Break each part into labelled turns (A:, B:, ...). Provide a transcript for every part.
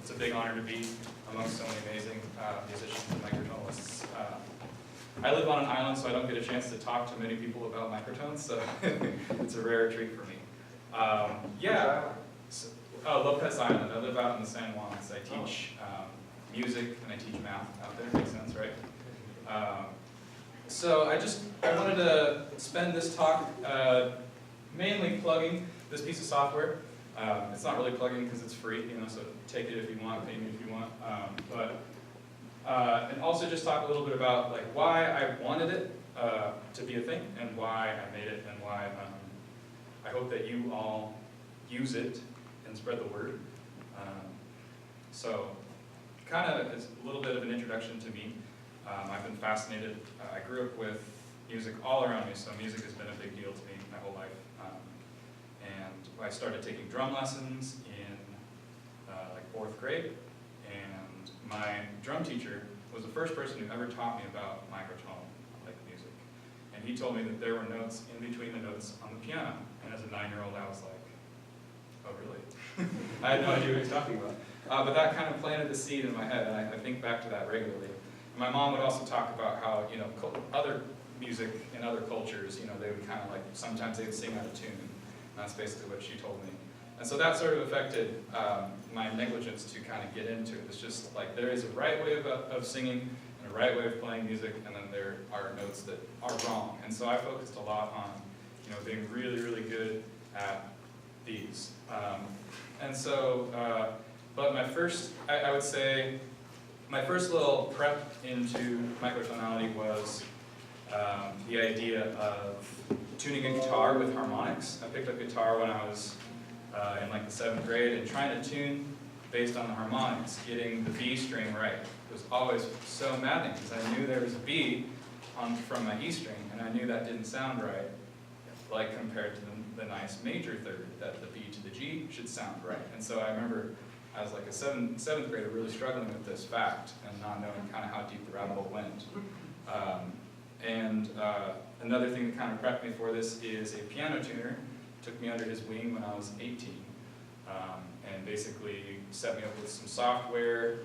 A: It's a big honor to be amongst so many amazing musicians and microtonalists. I live on an island, so I don't get a chance to talk to many people about microtones, so it's a rare treat for me. Yeah, so, Lopez Island. I live out in the San Juans. I teach music and I teach math out there. Makes sense, right? So I wanted to spend this talk mainly plugging this piece of software. It's not really plugging because it's free, so take it if you want, pay me if you want. And also just talk a little bit about like why I wanted it to be a thing and why I made it and why I hope that you all use it and spread the word. So kind of as a little bit of an introduction to me. I've been fascinated. I grew up with music all around me, so music has been a big deal to me my whole life. And I started taking drum lessons in like 4th grade, and my drum teacher was the first person who ever taught me about microtonal like music. And he told me that there were notes in between the notes on the piano. And as a 9-year-old, I was like, oh really? I had no idea what he was talking about. But that kind of planted the seed in my head, and I think back to that regularly. My mom would also talk about how, other music in other cultures, they would kind of like, sometimes they would sing out of tune. And that's basically what she told me. And so that sort of affected my negligence to kind of get into it. It's just like there is a right way of singing and a right way of playing music, and then there are notes that are wrong. And so I focused a lot on, being really, really good at these. And so, but my first, I would say, my first little prep into microtonality was the idea of tuning a guitar with harmonics. I picked up guitar when I was in like the 7th grade and trying to tune based on the harmonics, getting the B string right. It was always so maddening because I knew there was a B from my E string, and I knew that didn't sound right, like compared to the nice major third, that the B to the G should sound right. And so I remember I was like a 7th grader really struggling with this fact and not knowing kind of how deep the rabbit hole went. Another thing that kind of prepped me for this is a piano tuner. Took me under his wing when I was 18 and basically set me up with some software,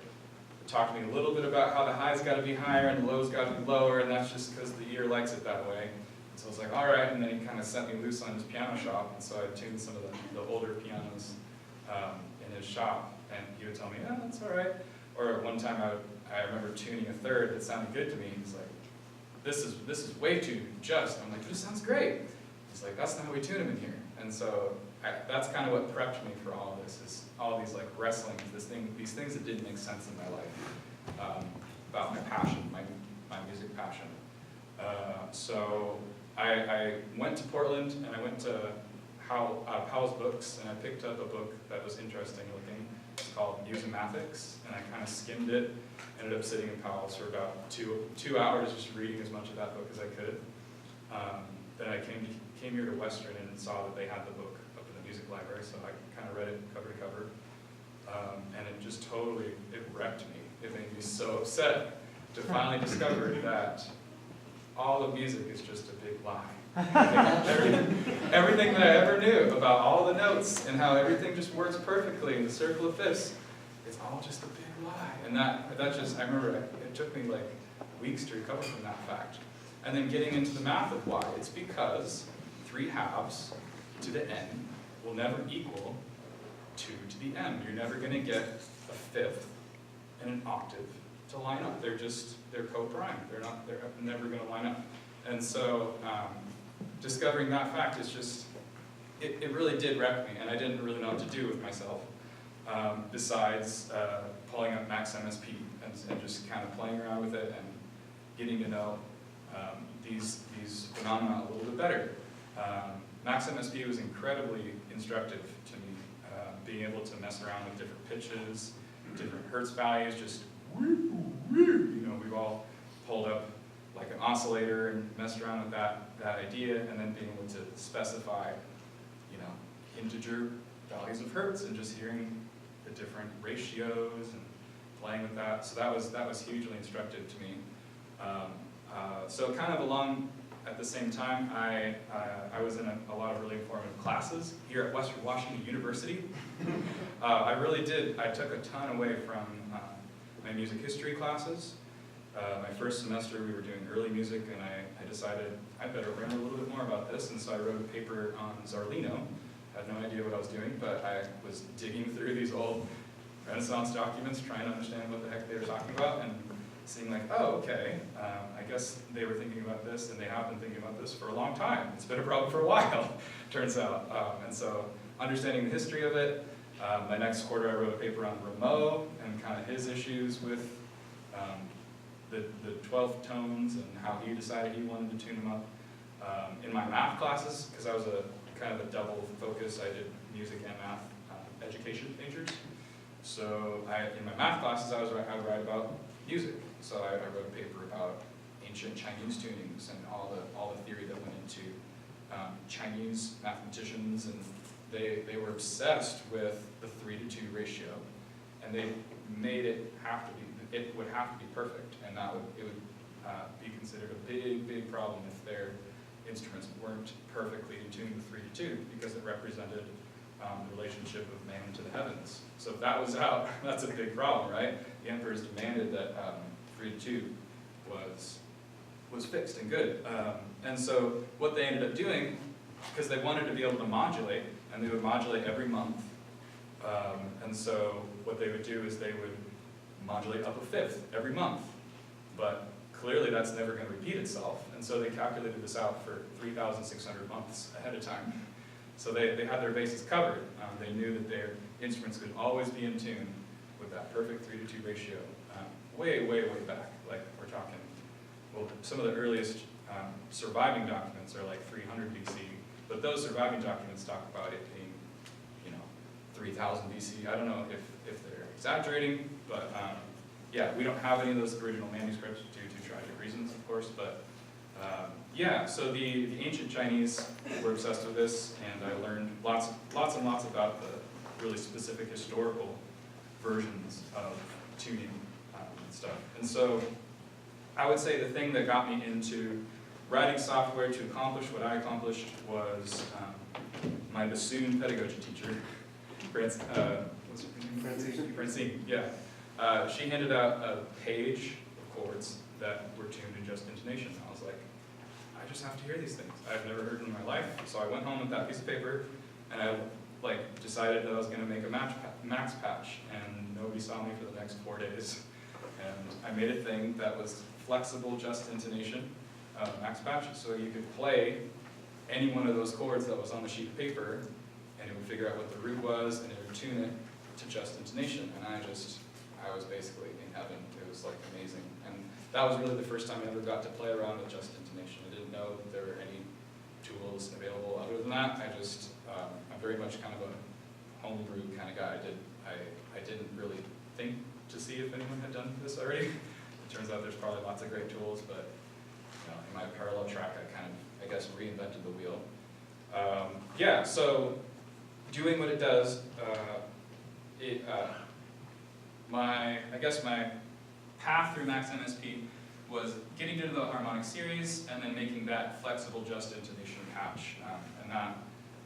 A: talked to me a little bit about how the highs got to be higher and the lows got to be lower, and that's just because the ear likes it that way. So I was like, all right, and then he kind of set me loose on his piano shop, and so I tuned some of the older pianos in his shop, and he would tell me, yeah, that's all right. Or one time I remember tuning a third that sounded good to me. He's like, this is way too just. I'm like, this sounds great. He's like, that's not how we tune them in here. And so that's kind of what prepped me for all of this, is all these like wrestlings, these things that didn't make sense in my life, about my passion, my music passion. So I went to Portland and I went to Powell's Books, and I picked up a book that was interesting looking. It's called Musimatics, and I kind of skimmed it. Ended up sitting in Powell's for about two hours just reading as much of that book as I could. Then I came here to Western and saw that they had the book up in the music library, so I kind of read it cover to cover. And it just totally, it wrecked me. It made me so upset to finally discover that all of music is just a big lie. Everything that I ever knew about all the notes and how everything just works perfectly in the circle of fifths, it's all just a big lie. And that just, I remember it took me like weeks to recover from that fact. And then getting into the math of why. It's because 3 halves to the n will never equal 2 to the m. You're never going to get a fifth and an octave to line up. They're co-prime. They're never going to line up. And so discovering that fact is just, it really did wreck me, and I didn't really know what to do with myself besides pulling up Max MSP and just kind of playing around with it and getting to know these phenomena a little bit better. Max MSP was incredibly instructive to me, being able to mess around with different pitches, different hertz values, just we've all pulled up like an oscillator and messed around with that idea, and then being able to specify, integer values of hertz and just hearing the different ratios and playing with that. So that was hugely instructive to me. So kind of along at the same time, I was in a lot of really informative classes here at Western Washington University. I really did. I took a ton away from my music history classes. My first semester we were doing early music, and I decided I better learn a little bit more about this, and so I wrote a paper on Zarlino. I had no idea what I was doing, but I was digging through these old Renaissance documents, trying to understand what the heck they were talking about, and seeing like, oh, okay, I guess they were thinking about this, and they have been thinking about this for a long time. It's been a problem for a while, turns out. And so understanding the history of it, my next quarter I wrote a paper on Rameau and kind of his issues with the 12th tones and how he decided he wanted to tune them up. In my math classes, because I was a kind of a double focus, I did music and math education majors. So in my math classes, I would write about music. So I wrote a paper about ancient Chinese tunings and all the theory that went into Chinese mathematicians, and they were obsessed with the 3-to-2 ratio, and they made it would have to be perfect, and it would be considered a big problem if their instruments weren't perfectly in tune with 3-to-2, because it represented the relationship of man to the heavens. So if that was out, that's a big problem, right? The emperors demanded that 3-to-2 was fixed and good. And so what they ended up doing, because they wanted to be able to modulate, and they would modulate every month. And so what they would do is they would modulate up a fifth every month. But clearly that's never going to repeat itself. And so they calculated this out for 3,600 months ahead of time. So they had their bases covered. They knew that their instruments could always be in tune with that perfect 3-to-2 ratio. Way back. Like we're talking, well, some of the earliest surviving documents are like 300 BC, but those surviving documents talk about it being, 3000 BC. I don't know if they're exaggerating, but yeah, we don't have any of those original manuscripts due to tragic reasons, of course, but yeah, so the ancient Chinese were obsessed with this, and I learned lots and lots about the really specific historical versions of tuning and stuff. And so I would say the thing that got me into writing software to accomplish what I accomplished was my bassoon pedagogy teacher, what's her name? Francine, yeah. She handed out a page of chords that were tuned in just intonation. I was like, I just have to hear these things. I've never heard them in my life. So I went home with that piece of paper, and I decided that I was going to make a max patch, and nobody saw me for the next 4 days. And I made a thing that was flexible, just intonation, max patch, so you could play any one of those chords that was on the sheet of paper, and it would figure out what the root was, and it would tune it to just intonation. And I was basically in heaven. It was like amazing. And that was really the first time I ever got to play around with just intonation. I didn't know that there were any tools available other than that. I'm very much kind of a homebrew kind of guy. I didn't really think to see if anyone had done this already. It turns out there's probably lots of great tools, but in my parallel track, I guess, reinvented the wheel. Yeah, so doing what it does, I guess my path through Max MSP was getting into the harmonic series and then making that flexible just intonation patch. And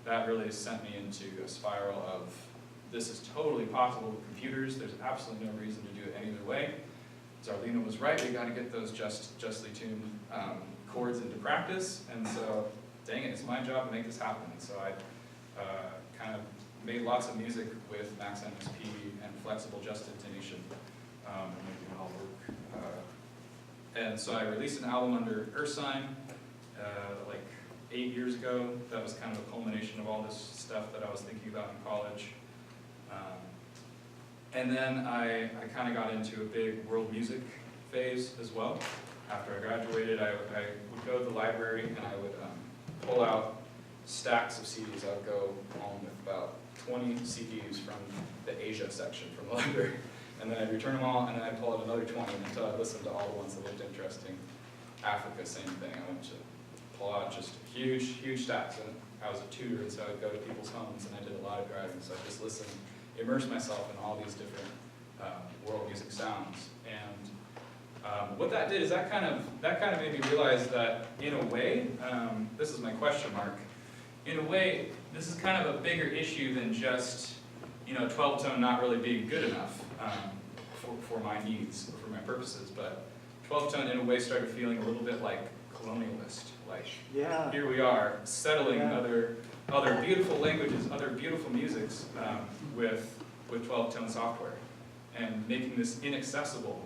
A: that really sent me into a spiral of, this is totally possible with computers. There's absolutely no reason to do it any other way. Zarlino was right. We got to get those justly tuned chords into practice. And so, dang it, it's my job to make this happen. So I kind of made lots of music with Max MSP and flexible just intonation, and making it all work. And so I released an album under Ursign like 8 years ago. That was kind of a culmination of all this stuff that I was thinking about in college. And then I kind of got into a big world music phase as well. After I graduated, I would go to the library and I would pull out stacks of CDs. I would go home with about 20 CDs from the Asia section from the library. And then I'd return them all, and then I'd pull out another 20 until I listened to all the ones that looked interesting. Africa, same thing. I went to pull out just huge stacks. And I was a tutor, and so I'd go to people's homes, and I did a lot of driving. So I just listened, immersed myself in all these different world music sounds. And What that did is that kind of made me realize that in a way, this is my question mark, in a way, this is kind of a bigger issue than just 12-tone not really being good enough for my needs or for my purposes, but 12-tone in a way started feeling a little bit like colonialist. Like, here we are settling other beautiful languages, other beautiful musics with 12-tone software, and making this inaccessible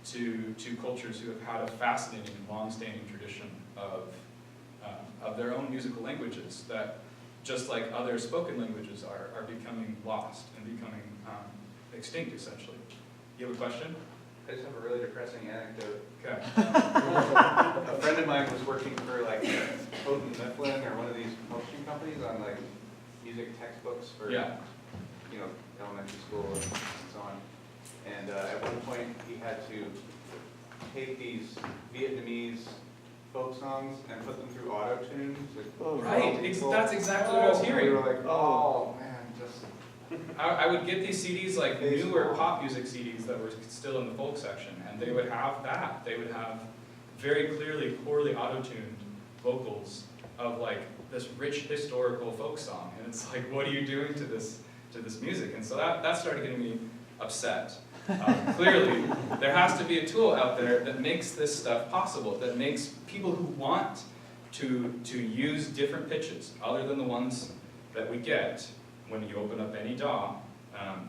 A: to cultures who have had a fascinating, long-standing tradition of their own musical languages that, just like other spoken languages, are becoming lost and becoming extinct, essentially. You have a question?
B: I just have a really depressing anecdote.
A: Okay.
B: A friend of mine was working for like Houghton Mifflin or one of these publishing companies on like music textbooks for elementary school and so on. And at one point he had to take these Vietnamese folk songs and put them through auto-tune.
A: Right, that's exactly what I was hearing.
B: We were like, oh man, just...
A: I would get these CDs, like newer pop music CDs that were still in the folk section, and they would have that. They would have very clearly, poorly auto-tuned vocals of like this rich historical folk song, and it's like, what are you doing to this music? And so that started getting me upset. Clearly, there has to be a tool out there that makes this stuff possible, that makes people who want to use different pitches other than the ones that we get when you open up any DAW.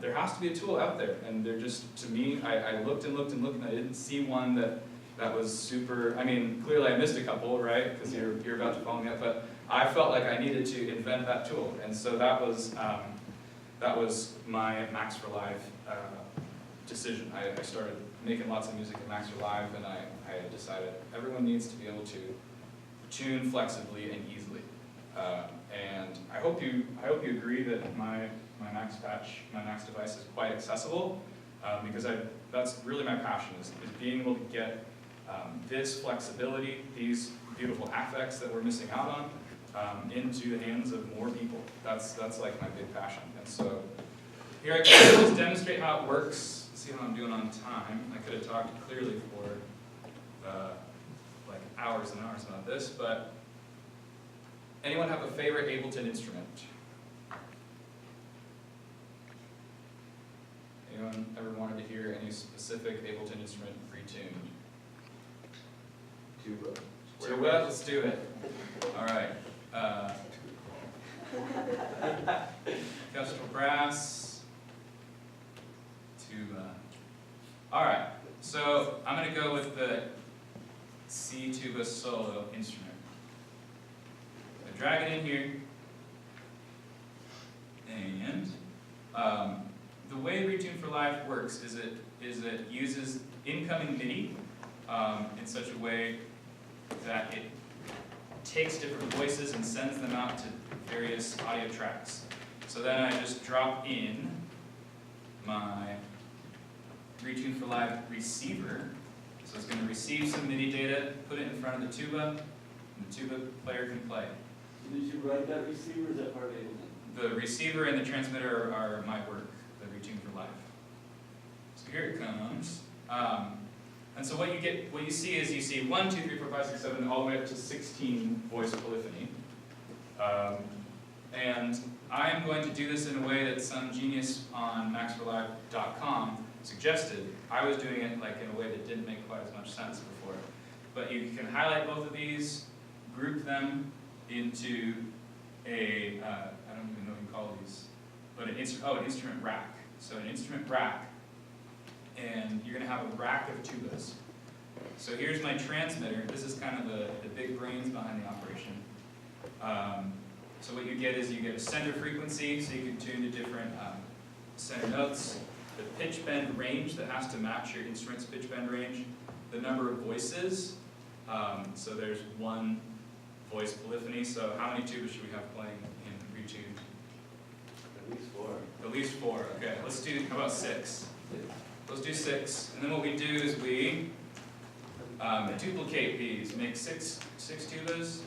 A: There has to be a tool out there, and they're just, to me, I looked and looked and looked, and I didn't see one that was super. I mean, clearly I missed a couple, right? Because you're about to follow me up, but I felt like I needed to invent that tool, and so that was my Max for Live decision. I started making lots of music in Max for Live, and I decided everyone needs to be able to tune flexibly and easily. And I hope you agree that my Max patch, my Max device is quite accessible, because that's really my passion, is being able to get this flexibility, these beautiful affects that we're missing out on, into the hands of more people. That's like my big passion. And so here I can just demonstrate how it works. See how I'm doing on time. I could have talked clearly for like hours and hours about this, but anyone have a favorite Ableton instrument? Anyone ever wanted to hear any specific Ableton instrument retuned?
B: Tuba.
A: Tuba, let's do it. All right. Orchestral brass. Tuba. All right. So I'm going to go with the C tuba solo instrument. I drag it in here, and the way Retune for Live works is it uses incoming MIDI in such a way that it takes different voices and sends them out to various audio tracks. So then I just drop in my Retune for Live receiver. So it's going to receive some MIDI data, put it in front of the tuba, and the tuba player can play.
C: Did you write that receiver, or is that part of Ableton?
A: The receiver and the transmitter are my work, the Retune for Live. So here it comes. And so what you see is you see 1, 2, 3, 4, 5, 6, 7, all the way up to 16 voice polyphony. And I am going to do this in a way that some genius on maxforlive.com suggested. I was doing it like in a way that didn't make quite as much sense before. But you can highlight both of these, group them into a, I don't even know what you call these, but an instrument rack. So an instrument rack, and you're going to have a rack of tubas. So here's my transmitter. This is kind of the big brains behind the operation. So what you get is you get a center frequency, so you can tune to different center notes, the pitch bend range that has to match your instrument's pitch bend range, the number of voices, so there's 1 voice polyphony, so how many tubas should we have playing in Retune?
C: At least 4.
A: At least 4, okay. Let's do, how about 6? Let's do 6, and then what we do is we duplicate these, make 6 tubas.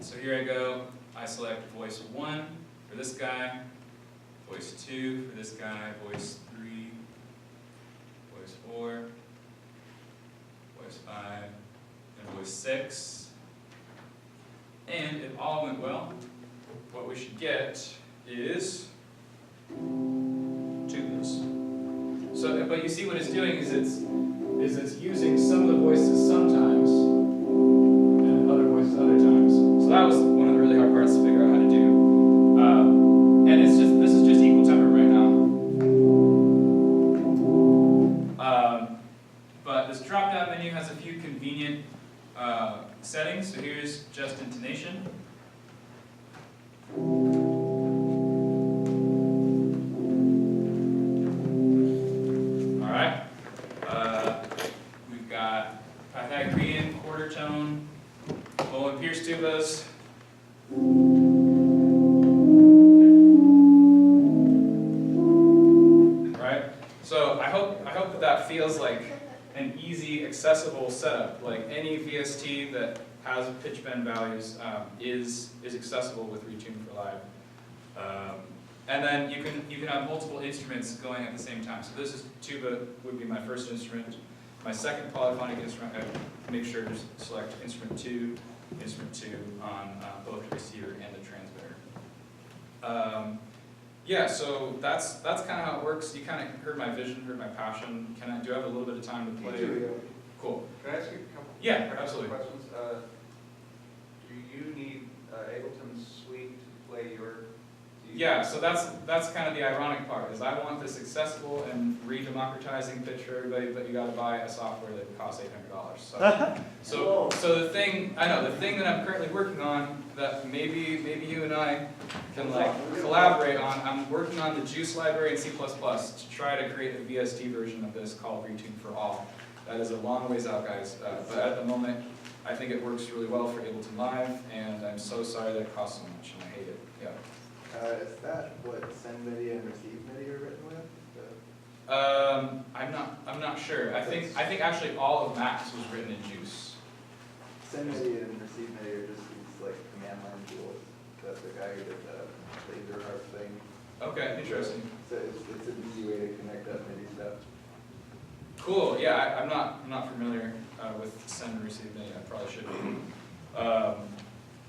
A: So here I go, I select voice 1 for this guy, voice 2 for this guy, voice 3, voice 4, voice 5, and voice 6. And if all went well, what we should get is tubas. So, but you see what it's doing is it's using some of the voices sometimes and other voices other times. So that was one of the really hard parts to figure out how to do. And this is just equal temper right now. But this drop-down menu has a few convenient settings. So here's just intonation. All right. We've got Pythagorean quarter tone, bow and pierce tubas. Right. So I hope that feels like an easy, accessible setup. Like any VST that has pitch bend values is accessible with Retune for Live. And then you can have multiple instruments going at the same time. So this is tuba would be my first instrument. My second polyphonic instrument, I make sure to select instrument 2 on both the receiver and the transmitter. Yeah, so that's kind of how it works. You kind of heard my vision, heard my passion. Do I have a little bit of time to play? Cool.
B: Can I ask you a couple?
A: Yeah, absolutely.
B: Questions? Do you need Ableton Suite to play your?
A: Yeah, so that's kind of the ironic part, is I want this accessible and re-democratizing pitch for everybody, but you got to buy a software that costs $800. So the thing that I'm currently working on that maybe you and I can collaborate on. I'm working on the Juice library in C++ to try to create a VST version of this called Retune for All. That is a long ways out, guys. But at the moment, I think it works really well for Ableton Live, and I'm so sorry that it costs so much, and I hate it. Yeah.
D: Is that what send MIDI and receive MIDI are written with?
A: I'm not sure. I think actually all of Max was written in Juice.
D: Send MIDI and receive MIDI are just these like command line tools that the guy who did the laser harp thing.
A: Okay, interesting.
D: So it's an easy way to connect up MIDI stuff.
A: Cool. Yeah, I'm not familiar with send and receive MIDI. I probably should be.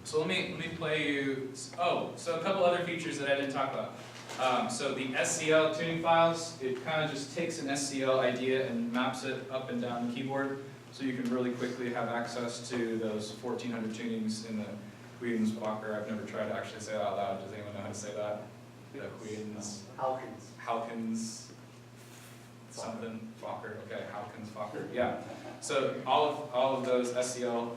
A: So let me play you. Oh, so a couple other features that I didn't talk about. So the SCL tuning files, it kind of just takes an SCL idea and maps it up and down the keyboard, so you can really quickly have access to those 1,400 tunings in the Queens-Walker. I've never tried to actually say it out loud. Does anyone know how to say that? The Queens. Halkins. Something. Fokker. Okay, Halkins Fokker. Yeah. So all of those SCL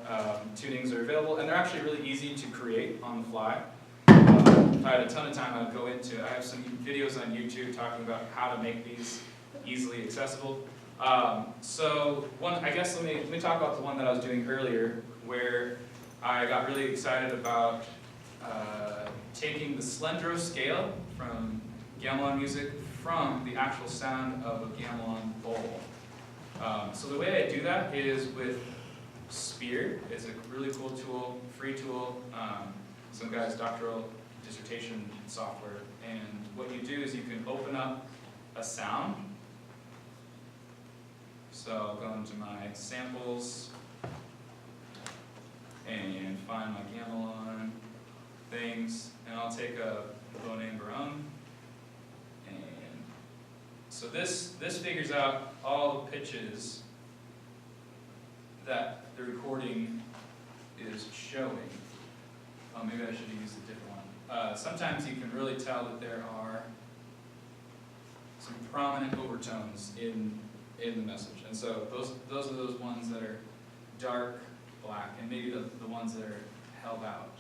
A: tunings are available, and they're actually really easy to create on the fly. If I had a ton of time, I'd go into it. I have some videos on YouTube talking about how to make these easily accessible. So I guess let me talk about the one that I was doing earlier, where I got really excited about taking the Slendro scale from gamelan music from the actual sound of a gamelan bowl. So the way I do that is with Spear. It's a really cool tool, free tool, some guy's doctoral dissertation software. And what you do is you can open up a sound. So I'll go into my samples and find my gamelan things, and I'll take a Bonin Baron. So this figures out all the pitches that the recording is showing. Oh, maybe I should have used a different one. Sometimes you can really tell that there are some prominent overtones in the message, and so those are those ones that are dark black, and maybe the ones that are held out.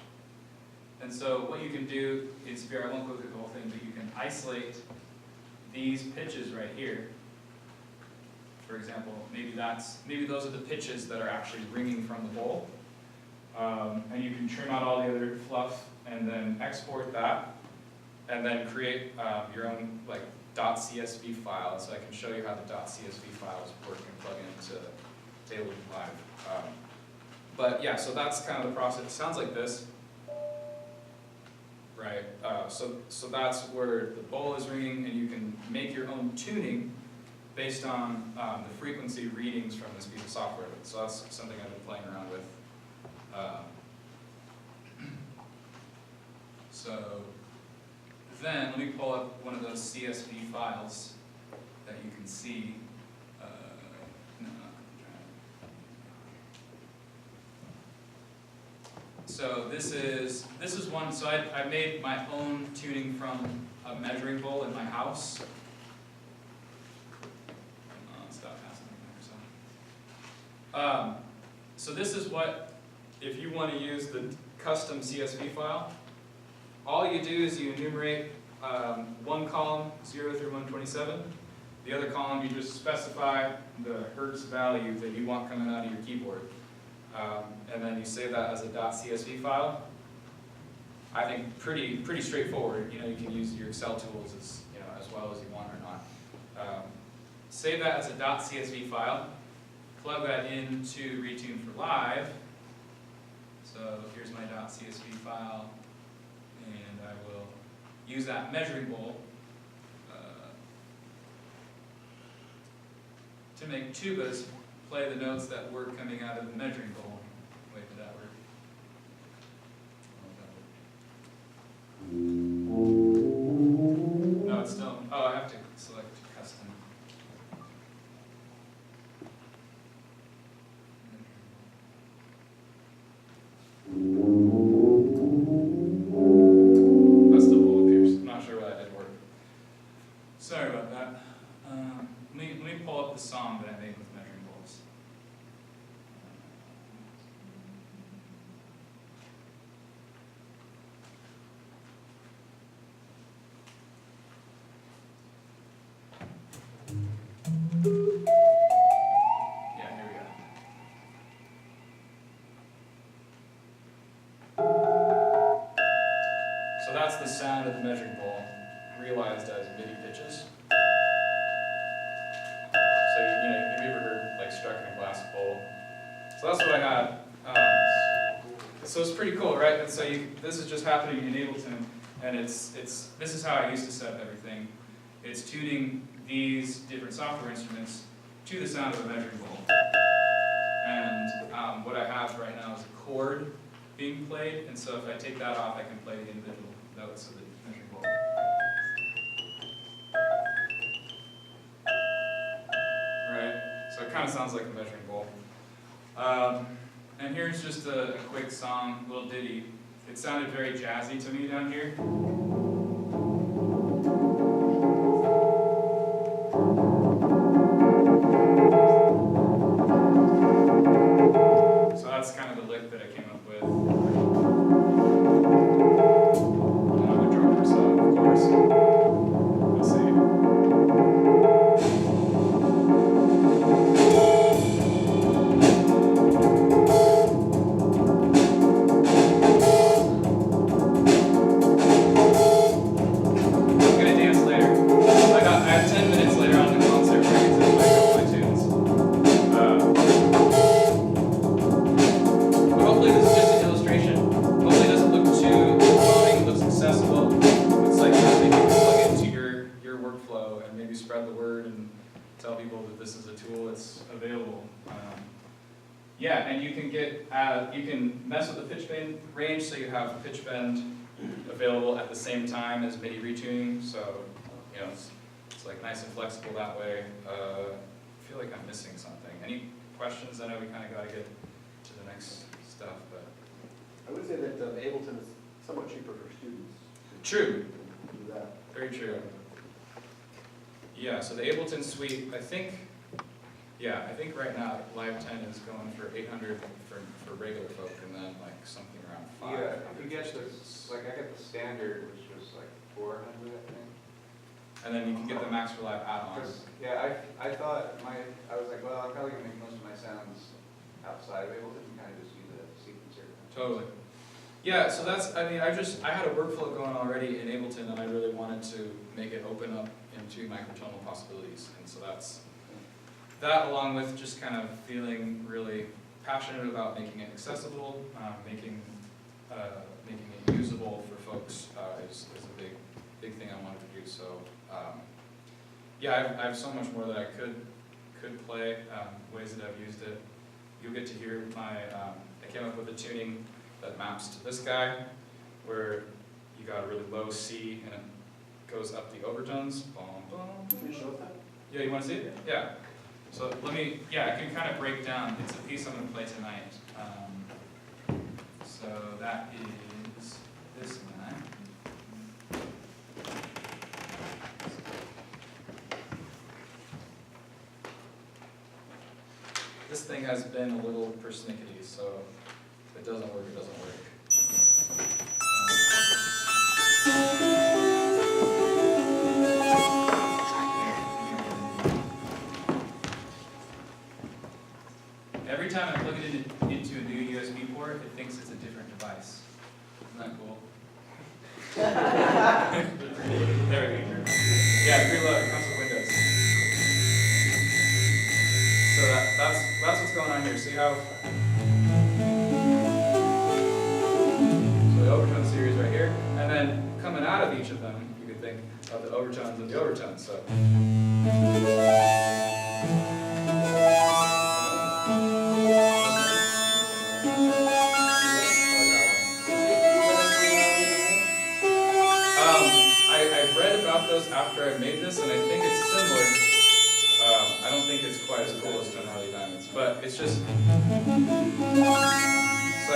A: And so what you can do is, I won't go through the whole thing, but you can isolate these pitches right here. For example, maybe those are the pitches that are actually ringing from the bowl. And you can trim out all the other fluff and then export that, and then create your own .csv file. So I can show you how the .csv files work and plug into Ableton Live. But yeah, so that's kind of the process. It sounds like this. Right, so that's where the bowl is ringing, and you can make your own tuning based on the frequency readings from this piece of software. So that's something I've been playing around with. So then, let me pull up one of those CSV files that you can see. No, so this is one. So I made my own tuning from a measuring bowl in my house. Stop passing the microphone. So this is what, if you want to use the custom CSV file, all you do is you enumerate one column, 0 through 127. The other column, you just specify the hertz value that you want coming out of your keyboard. And then you save that as a .csv file. I think pretty straightforward. You know, you can use your Excel tools as well as you want or not. Save that as a .csv file. Plug that into Retune for Live. So here's my .csv file, and I will use that measuring bowl to make tubas play the notes that were coming out of the measuring bowl. Wait, did that work? No, it's still. Oh, I have to select custom. That still will appears. I'm not sure why that didn't work. Sorry about that. Let me pull up the song that I made with measuring bowls. Yeah, here we go. So that's the sound of the measuring bowl, realized as MIDI pitches. So have you ever heard like struck in a glass bowl? So that's what I had. So it's pretty cool, right? And so this is just happening in Ableton, and this is how I used to set up everything. It's tuning these different software instruments to the sound of a measuring bowl. And what I have right now is a chord being played, and so if I take that off, I can play the individual notes of the measuring bowl. Right? So it kind of sounds like a measuring bowl. And here's just a quick song, little ditty. It sounded very jazzy to me down here. So that's kind of the lick that I came up with. I'm a drummer, so of course, we'll see. Yeah, and you can you can mess with the pitch bend range, so you have pitch bend available at the same time as MIDI retuning. So it's like nice and flexible that way. I feel like I'm missing something. Any questions? I know we kind of got to get to the next stuff, but
E: I would say that Ableton is somewhat cheaper for students.
A: True.
E: Do that.
A: Very true. Yeah. So the Ableton suite, I think right now Live 10 is going for $800 for regular folk, and then like something around $500.
B: Yeah, if you get I got the standard, which was like $400, I think.
A: And then you can get the Max for Live add-ons.
B: Yeah, I thought I was like, well, I'm probably gonna make most of my sounds outside of Ableton and kind of just use a sequencer.
A: Totally. Yeah, so that's, I had a workflow going already in Ableton, and I really wanted to make it open up into microtonal possibilities, and so that's that, along with just kind of feeling really passionate about making it accessible, making it usable for folks is a big thing I wanted to do. So yeah, I have so much more that I could play, ways that I've used it. You'll get to hear my, I came up with a tuning that maps to this guy, where you got a really low C and it goes up the overtones. Boom, boom.
E: Can you show that?
A: Yeah, you want to see it? Yeah. So let me, yeah, I can kind of break down. It's a piece I'm going to play tonight. So that is this guy. This thing has been a little persnickety, so if it doesn't work, it doesn't work. Every time I plug it into a new USB port, it thinks it's a different device. Isn't that cool? There we go. Yeah, preload. It comes with Windows. So that's what's going on here. See how? So the overtone series right here, and then coming out of each of them, you could think of the overtones and the overtones. So. I read about those after I made this, and I think it's similar. I don't think it's quite as cool as Tonality Diamonds, but it's just. So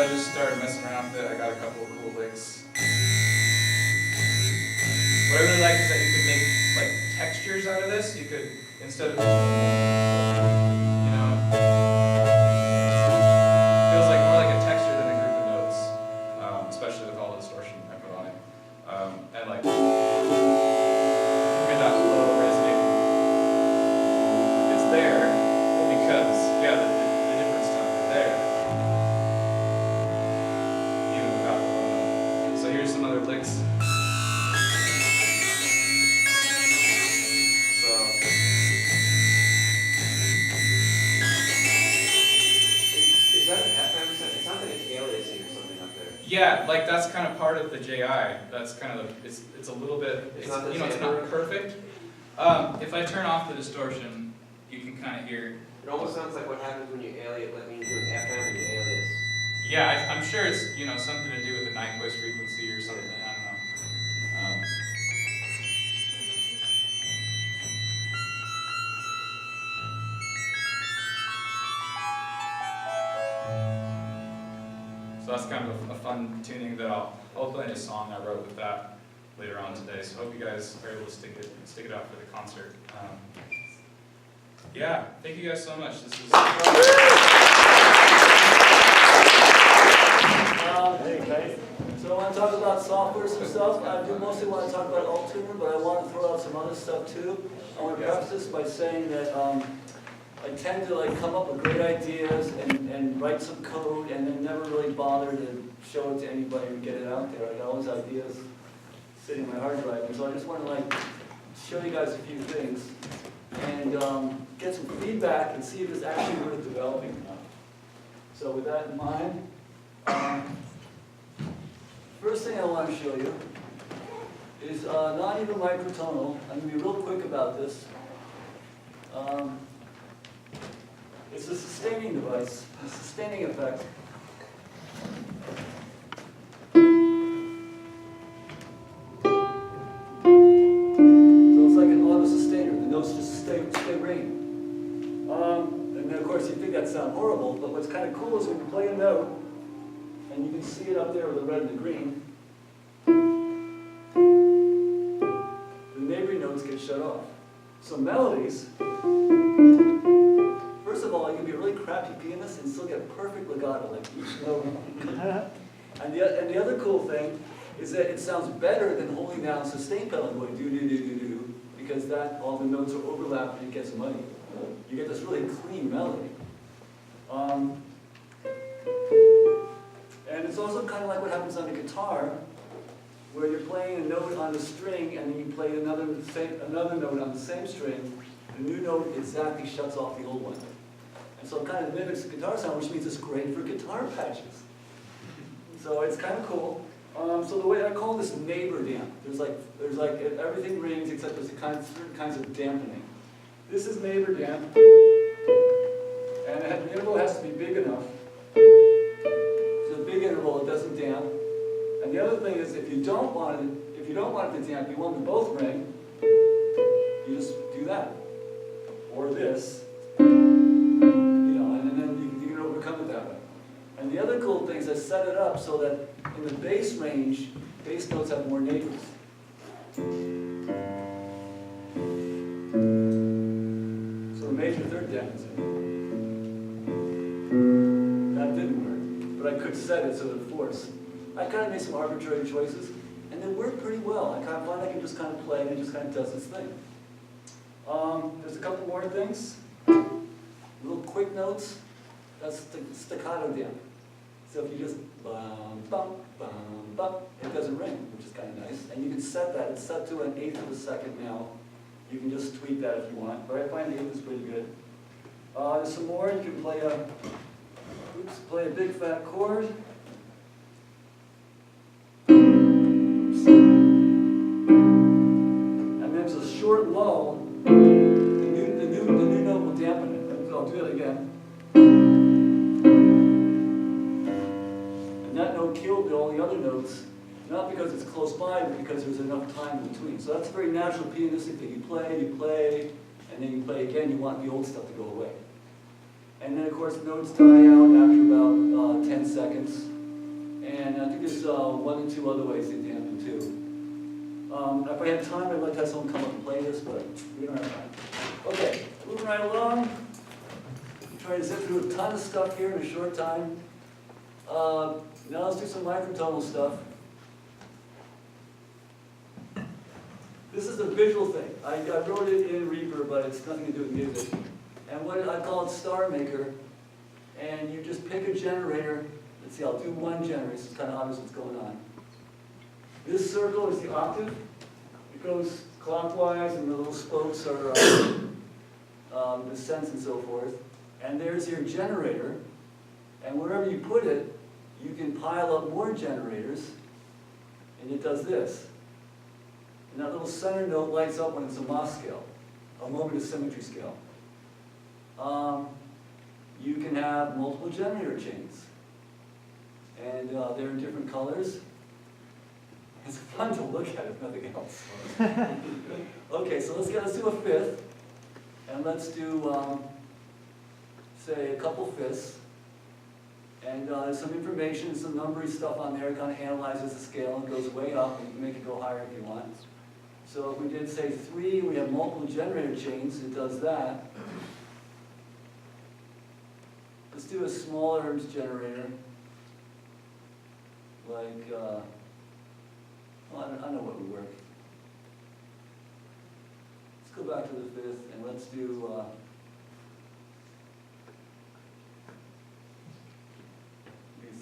A: I just started messing around with it. I got a couple of cool licks. What I really like is that you could make like textures out of this. You could, instead of, feels like more like a texture than a group of notes, especially with all the distortion I put on it. And like, hear that low resonating. It's there because, yeah, the difference tones are there, even without the low note. So here's some other licks.
E: Is that an FM set? It sounds like it's aliasing or something up there.
A: Yeah, like that's kind of part of the JI. That's kind of the, it's a little bit,
E: It's not the
A: it's
E: standard?
A: not perfect. If I turn off the distortion, you can kind of hear.
E: It almost sounds like what happens when you alias, like when you do an FM and you alias.
A: Yeah, I'm sure it's something to do with the Nyquist frequency or something. I don't know. So that's kind of a fun tuning that I'll play in a song I wrote with that later on today. So I hope you guys are able to stick it out for the concert. Yeah, thank you guys so much. This was.
F: Hey guys, so I want to talk about software some stuff. I do mostly want to talk about Altuner, but I want to throw out some other stuff too. I want to preface this by saying that I tend to like come up with great ideas and write some code and then never really bother to show it to anybody or get it out there. I got all these ideas sitting in my hard drive, and so I just want to like show you guys a few things and get some feedback and see if it's actually worth developing. So with that in mind. First thing I want to show you is not even microtonal. I'm going to be real quick about this. It's a sustaining device, a sustaining effect. So it's like an auto sustainer. The notes just stay ringing. And then of course you think that sounds horrible, but what's kind of cool is when you play a note, and you can see it up there with the red and the green, the neighboring notes get shut off. So melodies, first of all, you can be a really crappy pianist and still get perfect legato, like each note. And the other cool thing is that it sounds better than holding down sustain pedal and going do, because that all the notes are overlapped and it gets muddy. You get this really clean melody. And it's also kind of like what happens on a guitar, where you're playing a note on a string and then you play another note on the same string. The new note exactly shuts off the old one. And so it kind of mimics the guitar sound, which means it's great for guitar patches. So it's kind of cool. So the way I call this neighbor damp, there's like everything rings except there's certain kinds of dampening. This is neighbor damp, and the interval has to be big enough. It's a big interval, it doesn't damp. And the other thing is, if you don't want it to damp, you want them to both ring, you just do that, or this, and then you can overcome it that way. And the other cool thing is I set it up so that in the bass range, bass notes have more neighbors. So the major third dampens it. That didn't work, but I could set it so that it forced. I kind of made some arbitrary choices, and they work pretty well. I find I can just kind of play, and it just kind of does its thing. There's a couple more things. Little quick notes. That's the staccato damp. So if you just bum, bum, bum, bum, it doesn't ring, which is kind of nice. And you can set that. It's set to 1/8 of a second now. You can just tweak that if you want. But I find the 1/8 is pretty good. There's some more. You can play a big fat chord. Oops. And then there's a short lull. The new note will dampen it. I'll do it again. And that note killed all the other notes, not because it's close by, but because there's enough time in between. So that's a very natural pianistic thing. You play, and then you play again. You want the old stuff to go away. And then, of course, notes die out after about 10 seconds. And I think there's 1 and 2 other ways they dampen too. If I had time, I'd like to have someone come up and play this, but we don't have time. Okay, moving right along. Trying to zip through a ton of stuff here in a short time. Now let's do some microtonal stuff. This is a visual thing. I wrote it in Reaper, but it's nothing to do with music. And what I call it Star Maker. And you just pick a generator. Let's see, I'll do one generator. So it's kind of obvious what's going on. This circle is the octave. It goes clockwise, and the little spokes are descents and so forth. And there's your generator, and wherever you put it, you can pile up more generators, and it does this. And that little center note lights up when it's a MAF scale, a moment of symmetry scale. You can have multiple generator chains, and they're in different colors. It's fun to look at if nothing else. Okay, so let's do a fifth, and let's do say a couple fifths, and there's some information, some numbery stuff on there. It kind of analyzes the scale and goes way up, and you can make it go higher if you want. So if we did say 3, we have multiple generator chains, it does that. Let's do a smaller generator, like, well, I know what would work. Let's go back to the fifth, and let's do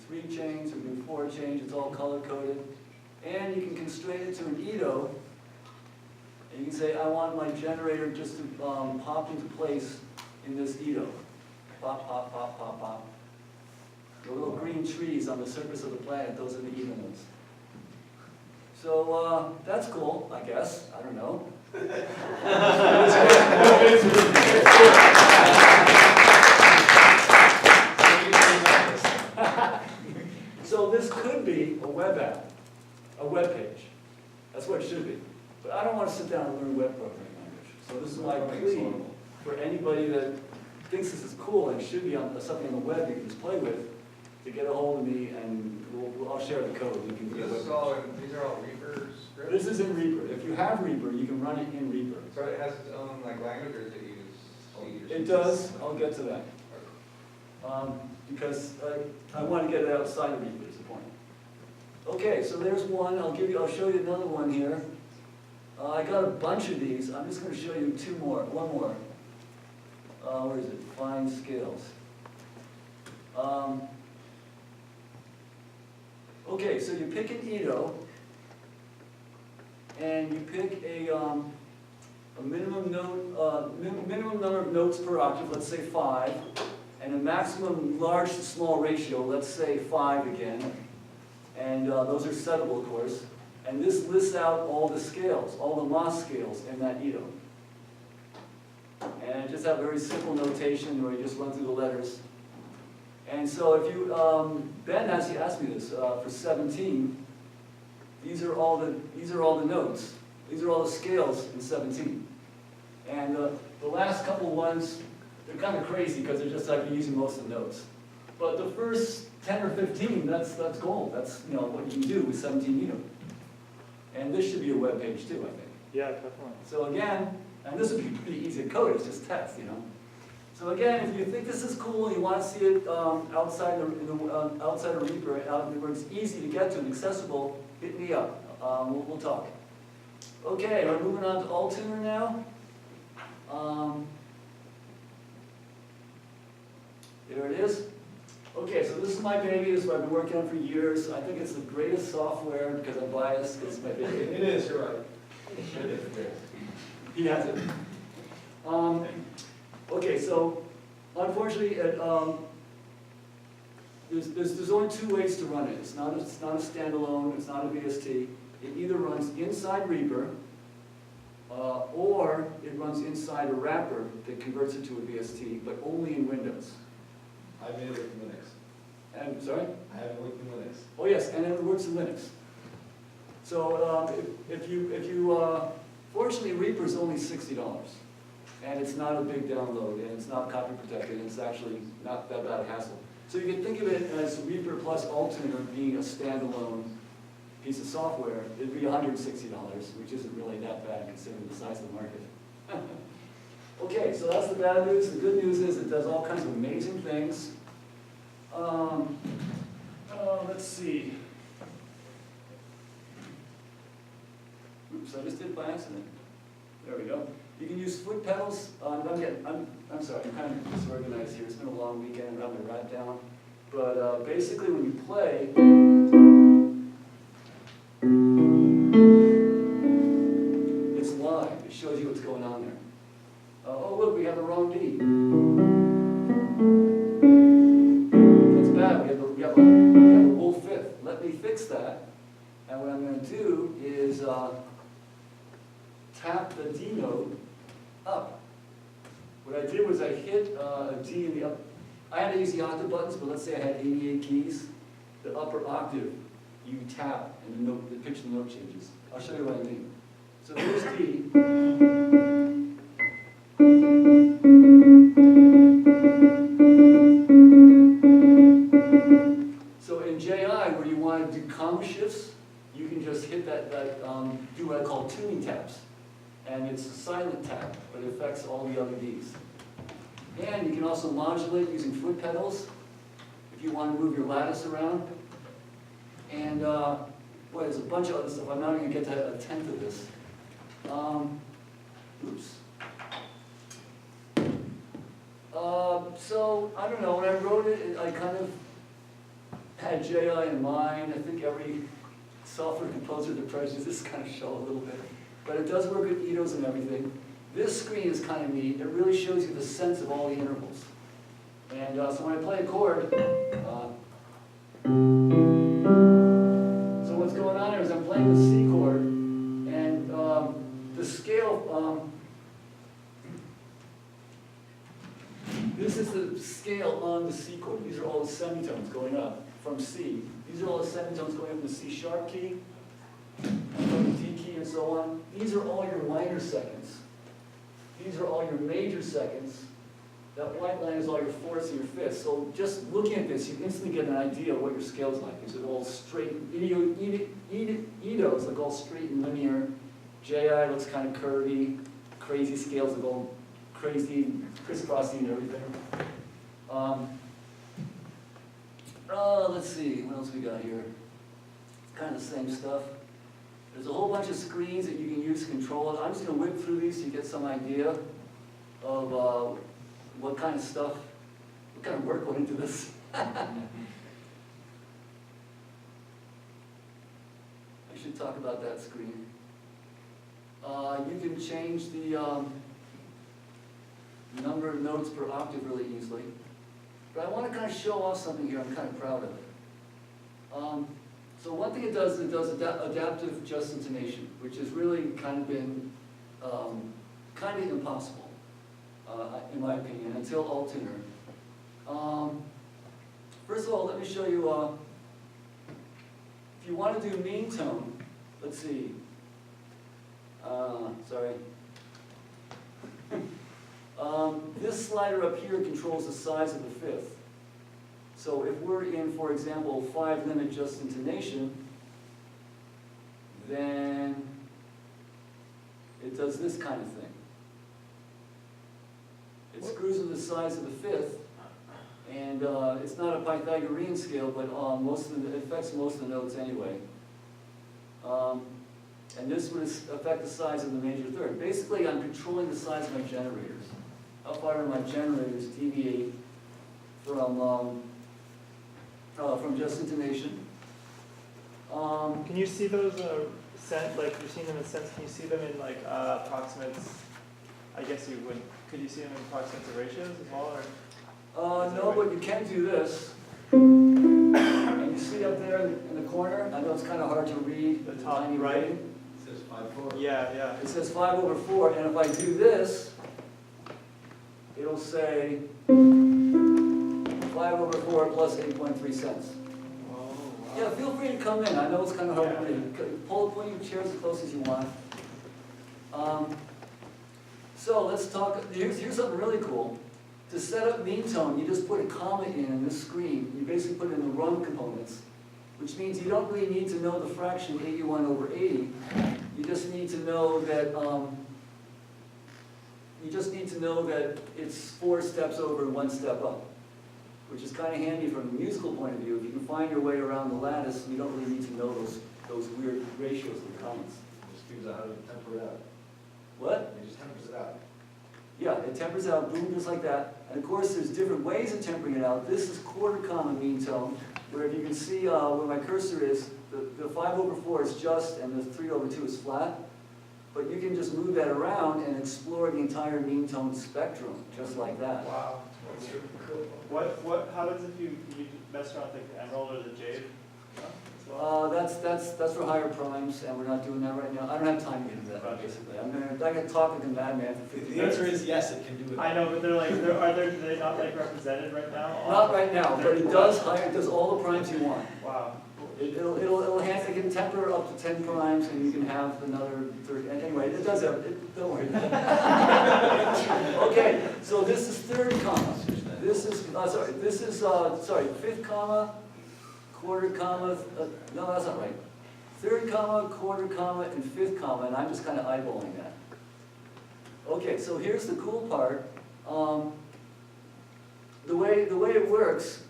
F: 3 chains, or do 4 chains, it's all color-coded. And you can constrain it to an Edo, and you can say, I want my generator just to pop into place in this Edo. Pop, pop, pop, pop, pop. The little green trees on the surface of the planet, those are the Edo nodes. So that's cool, I guess. I don't know. So this could be a web app, a web page. That's what it should be. But I don't want to sit down and learn web programming language. So this is my plea for anybody that thinks this is cool and should be on something on the web you can just play with, to get a hold of me, and I'll share the code. You can do
B: These are all Reaper scripts?
F: This is in Reaper. If you have Reaper, you can run it in Reaper.
B: So it has its own language, or does it use C?
F: It does. I'll get to that. Because I want to get it outside of Reaper is the point. Okay, so there's one. I'll show you another one here. I got a bunch of these. I'm just going to show you one more. Where is it? Fine scales. Okay, so you pick an Edo, and you pick a minimum number of notes per octave, let's say 5, and a maximum large to small ratio, let's say 5 again. And those are settable, of course. And this lists out all the scales, all the MAF scales in that Edo. And I just have very simple notation where you just run through the letters. And so if you, Ben actually asked me this, for 17, these are all the notes. These are all the scales in 17. And the last couple ones, they're kind of crazy because they're just like you're using most of the notes. But the first 10 or 15, that's gold. That's what you can do with 17 Edo. And this should be a web page too, I think.
G: Yeah, definitely.
F: So again, and this would be pretty easy to code, it's just text, So again, if you think this is cool, you want to see it outside of Reaper, where it's easy to get to and accessible, hit me up. We'll talk. Okay, we're moving on to Altuner now. There it is. Okay, so this is my baby. This is what I've been working on for years. I think it's the greatest software because I'm biased, because it's my baby.
B: It is, you're right.
F: He has it. Okay, so unfortunately, there's only two ways to run it. It's not a standalone. It's not a VST. It either runs inside Reaper, or it runs inside a wrapper that converts it to a VST, but only in Windows.
C: I made it with Linux.
F: And sorry?
C: I haven't worked in Linux.
F: Oh yes, and it works in Linux. So if you fortunately Reaper is only $60, and it's not a big download, and it's not copy protected, and it's actually not that bad a hassle. So you can think of it as Reaper plus Altuner being a standalone piece of software. It'd be $160, which isn't really that bad considering the size of the market. Okay, so that's the bad news. The good news is it does all kinds of amazing things. Let's see. Oops, I just did it by accident. There we go. You can use foot pedals. I'm sorry, I'm kind of disorganized here. It's been a long weekend. I'm having to write down. But basically, when you play, it's live. It shows you what's going on there. Oh, look, we have the wrong D. That's bad. We have a whole fifth. Let me fix that. And what I'm going to do is tap the D note up. What I did was I hit a D in the up. I had to use the octave buttons, but let's say I had 88 keys. The upper octave, you tap, and the pitch of the note changes. I'll show you what I mean. So here's D. So in JI, where you want to do comma shifts, you can just hit do what I call tuning taps. And it's a silent tap, but it affects all the other Ds. And you can also modulate using foot pedals if you want to move your lattice around. And boy, there's a bunch of other stuff. I'm not going to get to a tenth of this. Oops. So, I don't know, when I wrote it, I kind of had JI in mind. I think every software composer that tries to do this kind of show a little bit. But it does work with Edos and everything. This screen is kind of neat. It really shows you the sense of all the intervals. And so when I play a chord, so what's going on here is I'm playing the C chord, and the scale, this is the scale on the C chord. These are all the semitones going up from C. These are all the semitones going up from the C sharp key, from the D key, and so on. These are all your minor seconds. These are all your major seconds. That white line is all your fourths and your fifths. So just looking at this, you instantly get an idea of what your scale's like. These are all straight, Edos look all straight and linear. JI looks kind of curvy. Crazy scales look all crazy, crisscrossy and everything. Let's see, what else we got here? It's kind of the same stuff. There's a whole bunch of screens that you can use to control it. I'm just going to whip through these so you get some idea of what kind of stuff, what kind of work went into this. I should talk about that screen. You can change the number of notes per octave really easily. But I want to kind of show off something here I'm kind of proud of. So one thing it does adaptive just intonation, which has really kind of been, kind of impossible, in my opinion, until Altuner. First of all, let me show you, if you want to do mean tone, let's see, sorry. This slider up here controls the size of the fifth. So if we're in, for example, 5 limit just intonation, then it does this kind of thing. It screws with the size of the fifth, and it's not a Pythagorean scale, but it affects most of the notes anyway. And this would affect the size of the major third. Basically, I'm controlling the size of my generators. How far do my generators deviate from just intonation?
G: Can you see those like you've seen them in cents? Can you see them in like approximates? I guess you would. Could you see them in approximates or ratios as well? Or?
F: No, but you can do this. And you see up there in the corner, I know it's kind of hard to read.
G: The top
F: tiny
G: right.
F: rating.
C: It says 5-4.
G: Yeah.
F: It says 5/4, and if I do this, it'll say 5/4 plus 8.3 cents.
G: Oh, wow.
F: Yeah, feel free to come in. I know it's kind of hard to
G: Yeah.
F: read. Pull your chairs as close as you want. So let's talk, here's something really cool. To set up mean tone, you just put a comma in this screen. You basically put in the run components, which means you don't really need to know the fraction 81/80. You just need to know that it's 4 steps over and 1 step up, which is kind of handy from a musical point of view. If you can find your way around the lattice, you don't really need to know those weird ratios and commas.
C: Just figures out how to temper it out.
F: What?
C: It just tempers it out.
F: Yeah, it tempers out, boom, just like that. And of course, there's different ways of tempering it out. This is quarter comma mean tone, where if you can see where my cursor is, the 5/4 is just, and the 3/2 is flat. But you can just move that around and explore the entire mean tone spectrum, just like that.
G: Wow.
C: That's super cool.
G: What happens if you mess around with the emerald or the jade? As well?
F: That's for higher primes, and we're not doing that right now. I don't have time to get into that,
G: Gotcha.
F: basically. I could talk like a madman for 50
C: The
F: minutes.
C: answer is yes, it can do it.
G: I know, but do they not like represented right now?
F: Not right now, but it does all the primes you want.
G: Wow.
F: It can temper up to 10 primes, and you can have another 30. Anyway, it does have. Don't worry. Okay, so this is third comma. This is fifth comma, quarter comma. No, that's not right. Third comma, quarter comma, and fifth comma, and I'm just kind of eyeballing that. Okay, so here's the cool part. The way it works,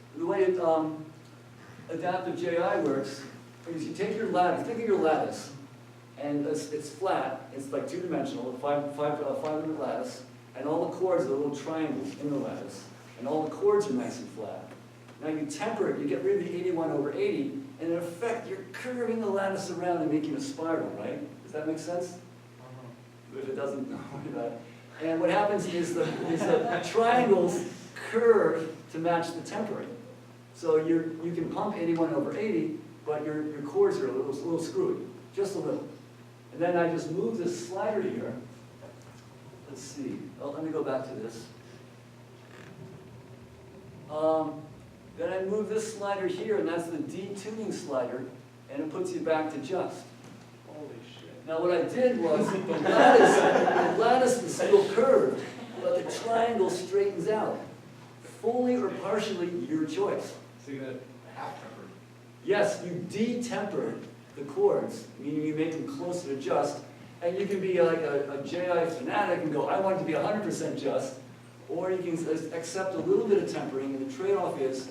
F: adaptive JI works, is you take your lattice, think of your lattice, and it's flat, it's like 2-dimensional, five limit lattice, and all the chords are little triangles in the lattice, and all the chords are nice and flat. Now you temper it, you get rid of the 81/80, and in effect, you're curving the lattice around and making a spiral, right? Does that make sense? If it doesn't, don't worry about it. And what happens is the triangles curve to match the tempering. So you can pump 81/80, but your chords are a little screwy, just a little. And then I just move this slider here. Let's see. Oh, let me go back to this. Then I move this slider here, and that's the detuning slider, and it puts you back to just.
G: Holy shit.
F: Now what I did was, the lattice is still curved, but the triangle straightens out. Fully or partially, your choice.
C: So you got half tempered.
F: Yes, you detemper the chords, meaning you make them closer to just, and you can be like a JI fanatic and go, I want it to be 100% just, or you can accept a little bit of tempering, and the trade-off is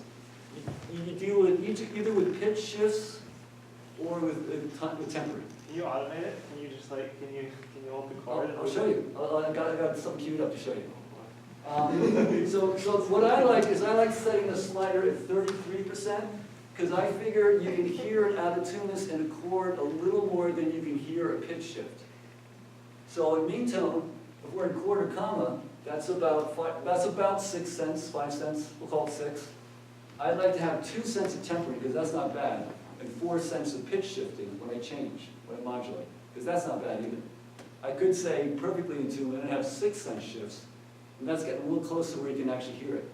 F: you deal with either with pitch shifts or with tempering.
G: Can you automate it? Can you just can you hold the chord?
F: I'll show you. I got something queued up to show you. So what I like is setting the slider at 33%, because I figure you can hear an out of tuneness in a chord a little more than you can hear a pitch shift. So in mean tone, if we're in quarter comma, that's about 6 cents, 5 cents. We'll call it 6. I'd like to have 2 cents of tempering, because that's not bad. and 4 cents of pitch shifting when I change, when I modulate, because that's not bad either. I could say perfectly in tune and have 6 cent shifts, and that's getting a little closer where you can actually hear it.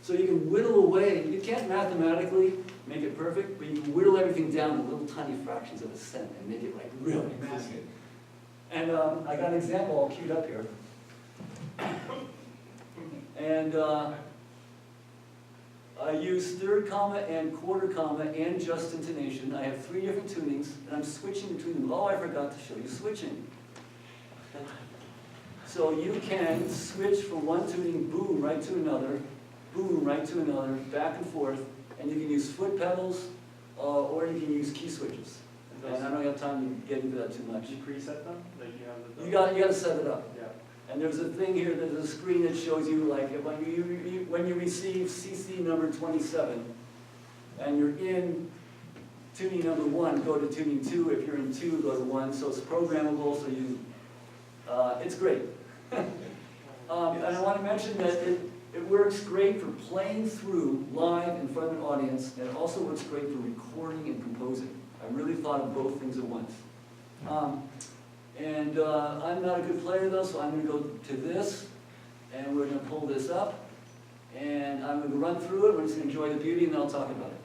F: So you can whittle away, you can't mathematically make it perfect, but you can whittle everything down to little tiny fractions of a cent and make it like really massive. And I got an example all queued up here. And I use third comma and quarter comma and just intonation. I have 3 different tunings, and I'm switching between them. Oh, I forgot to show you switching. So you can switch from one tuning, boom, right to another, boom, right to another, back and forth, and you can use foot pedals, or you can use key switches. And I don't have time to get into that too much.
G: You preset them? Like you have the.
F: You got to set it up.
G: Yeah.
F: And there's a thing here, there's a screen that shows you, like, when you receive CC number 27, and you're in tuning number 1, go to tuning 2. If you're in 2, go to 1. So it's programmable, so you, it's great. And I want to mention that it works great for playing through live in front of an audience, and it also works great for recording and composing. I really thought of both things at once. I'm not a good player though, so I'm going to go to this, and we're going to pull this up, and I'm going to run through it. We're just going to enjoy the beauty, and then I'll talk about it.